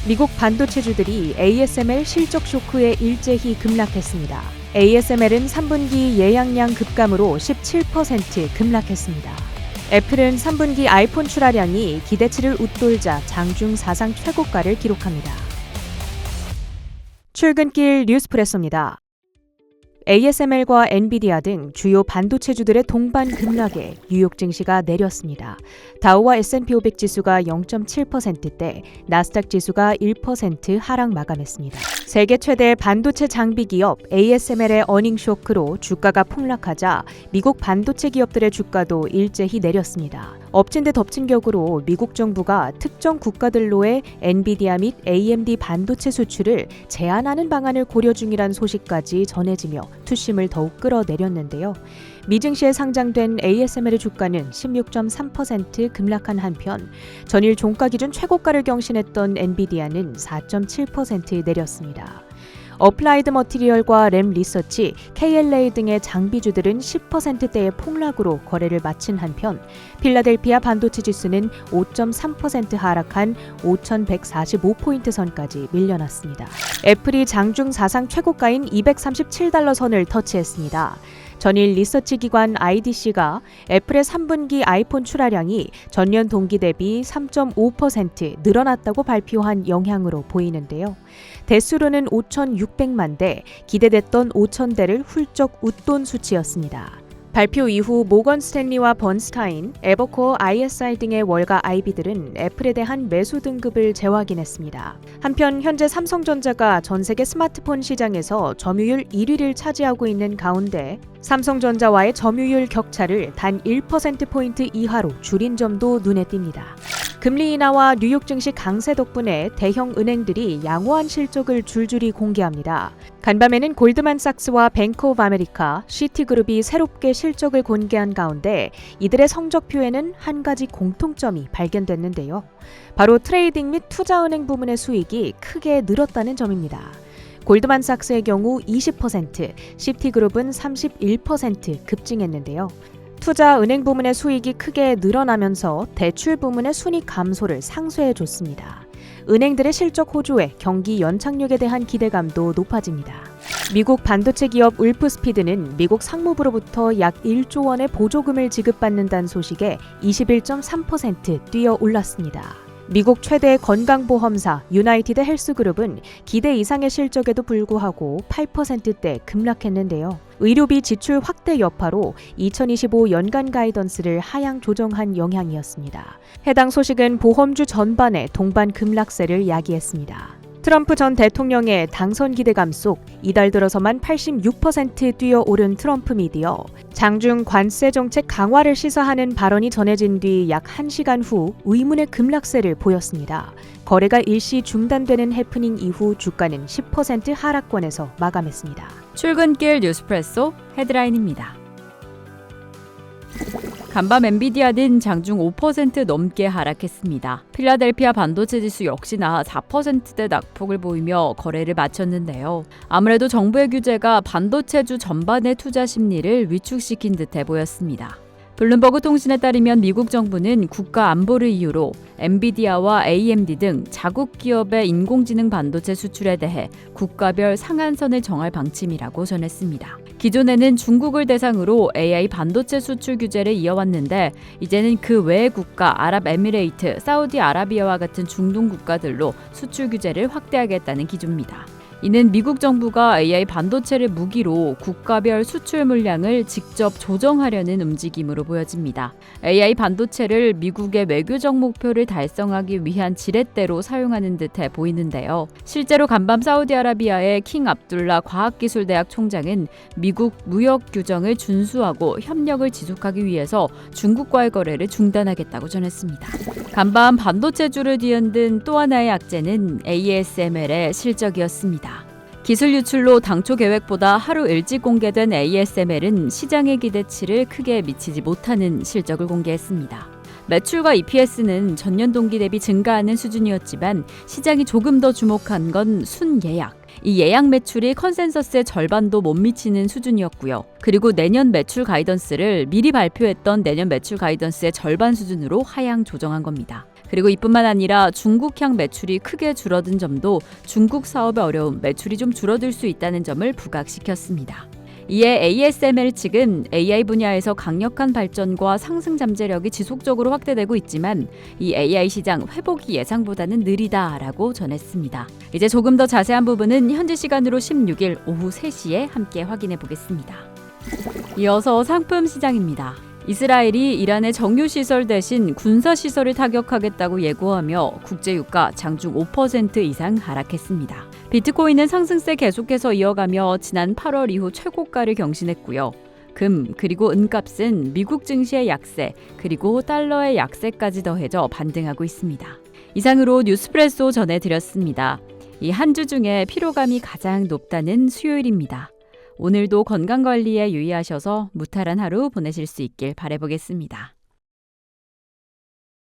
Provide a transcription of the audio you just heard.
미국 반도체주들이 ASML 실적 쇼크에 일제히 급락했습니다. ASML은 3분기 예약량 급감으로 17% 급락했습니다. 애플은 3분기 아이폰 출하량이 기대치를 웃돌자 장중 사상 최고가를 기록합니다. 출근길 뉴스프레소입니다. ASML과 엔비디아 등 주요 반도체주들의 동반 급락에 뉴욕 증시가 내렸습니다. 다우와 S&P 500 지수가 0.7%대, 나스닥 지수가 1% 하락 마감했습니다. 세계 최대 반도체 장비 기업 ASML의 어닝 쇼크로 주가가 폭락하자 미국 반도체 기업들의 주가도 일제히 내렸습니다. 엎친 데 덮친 격으로 미국 정부가 특정 국가들로의 엔비디아 및 AMD 반도체 수출을 제한하는 방안을 고려 중이란 소식까지 전해지며 투심을 더욱 끌어내렸는데요. 미증시에 상장된 ASML의 주가는 16.3% 급락한 한편 전일 종가 기준 최고가를 경신했던 엔비디아는 4.7% 내렸습니다. 어플라이드 머티리얼과 램 리서치, KLA 등의 장비주들은 10%대의 폭락으로 거래를 마친 한편 필라델피아 반도체 지수는 5.3% 하락한 5,145포인트 선까지 밀려났습니다. 애플이 장중 사상 최고가인 $237 선을 터치했습니다. 전일 리서치 기관 IDC가 애플의 3분기 아이폰 출하량이 전년 동기 대비 3.5% 늘어났다고 발표한 영향으로 보이는데요. 대수로는 5,600만 대, 기대됐던 5,000대를 훌쩍 웃돈 수치였습니다. 발표 이후 모건 스탠리와 번스타인, 에버코어 ISI 등의 월가 IB들은 애플에 대한 매수 등급을 재확인했습니다. 한편 현재 삼성전자가 전 세계 스마트폰 시장에서 점유율 1위를 차지하고 있는 가운데 삼성전자와의 점유율 격차를 단 1%포인트 이하로 줄인 점도 눈에 띕니다. 금리 인하와 뉴욕 증시 강세 덕분에 대형 은행들이 양호한 실적을 줄줄이 공개합니다. 간밤에는 골드만삭스와 뱅크 오브 아메리카, 시티그룹이 새롭게 실적을 공개한 가운데 이들의 성적표에는 한 가지 공통점이 발견됐는데요. 바로 트레이딩 및 투자은행 부문의 수익이 크게 늘었다는 점입니다. 골드만삭스의 경우 20%, 시티그룹은 31% 급증했는데요. 투자 은행 부문의 수익이 크게 늘어나면서 대출 부문의 순이익 감소를 상쇄해줬습니다. 은행들의 실적 호조에 경기 연착륙에 대한 기대감도 높아집니다. 미국 반도체 기업 울프스피드는 미국 상무부로부터 약 1조 원의 보조금을 지급받는다는 소식에 21.3% 뛰어 올랐습니다. 미국 최대 건강보험사 유나이티드 헬스그룹은 기대 이상의 실적에도 불구하고 8%대 급락했는데요. 의료비 지출 확대 여파로 2025 연간 가이던스를 하향 조정한 영향이었습니다. 해당 소식은 보험주 전반의 동반 급락세를 야기했습니다. 트럼프 전 대통령의 당선 기대감 속 이달 들어서만 86% 뛰어오른 트럼프 미디어, 장중 관세 정책 강화를 시사하는 발언이 전해진 뒤 약 1시간 후 의문의 급락세를 보였습니다. 거래가 일시 중단되는 해프닝 이후 주가는 10% 하락권에서 마감했습니다. 출근길 뉴스프레소 헤드라인입니다. 간밤 엔비디아는 장중 5% 넘게 하락했습니다. 필라델피아 반도체 지수 역시나 4%대 낙폭을 보이며 거래를 마쳤는데요. 아무래도 정부의 규제가 반도체주 전반의 투자 심리를 위축시킨 듯해 보였습니다. 블룸버그 통신에 따르면 미국 정부는 국가 안보를 이유로 엔비디아와 AMD 등 자국 기업의 인공지능 반도체 수출에 대해 국가별 상한선을 정할 방침이라고 전했습니다. 기존에는 중국을 대상으로 AI 반도체 수출 규제를 이어왔는데 이제는 그 외의 국가 아랍에미레이트, 사우디아라비아와 같은 중동 국가들로 수출 규제를 확대하겠다는 기조입니다. 이는 미국 정부가 AI 반도체를 무기로 국가별 수출 물량을 직접 조정하려는 움직임으로 보여집니다. AI 반도체를 미국의 외교적 목표를 달성하기 위한 지렛대로 사용하는 듯해 보이는데요. 실제로 간밤 사우디아라비아의 킹 압둘라 과학기술대학 총장은 미국 무역 규정을 준수하고 협력을 지속하기 위해서 중국과의 거래를 중단하겠다고 전했습니다. 간밤 반도체주를 뒤흔든 또 하나의 악재는 ASML의 실적이었습니다. 기술 유출로 당초 계획보다 하루 일찍 공개된 ASML은 시장의 기대치를 크게 미치지 못하는 실적을 공개했습니다. 매출과 EPS는 전년 동기 대비 증가하는 수준이었지만 시장이 조금 더 주목한 건 순예약. 이 예약 매출이 컨센서스의 절반도 못 미치는 수준이었고요. 그리고 내년 매출 가이던스를 미리 발표했던 내년 매출 가이던스의 절반 수준으로 하향 조정한 겁니다. 그리고 이뿐만 아니라 중국향 매출이 크게 줄어든 점도 중국 사업의 어려움, 매출이 좀 줄어들 수 있다는 점을 부각시켰습니다. 이에 ASML 측은 AI 분야에서 강력한 발전과 상승 잠재력이 지속적으로 확대되고 있지만 이 AI 시장 회복이 예상보다는 느리다라고 전했습니다. 이제 조금 더 자세한 부분은 현지 시간으로 16일 오후 3시에 함께 확인해 보겠습니다. 이어서 상품 시장입니다. 이스라엘이 이란의 정유시설 대신 군사시설을 타격하겠다고 예고하며 국제유가 장중 5% 이상 하락했습니다. 비트코인은 상승세 계속해서 이어가며 지난 8월 이후 최고가를 경신했고요. 금 그리고 은값은 미국 증시의 약세 그리고 달러의 약세까지 더해져 반등하고 있습니다. 이상으로 뉴스프레소 전해드렸습니다. 이 한 주 중에 피로감이 가장 높다는 수요일입니다. 오늘도 건강관리에 유의하셔서 무탈한 하루 보내실 수 있길 바라보겠습니다.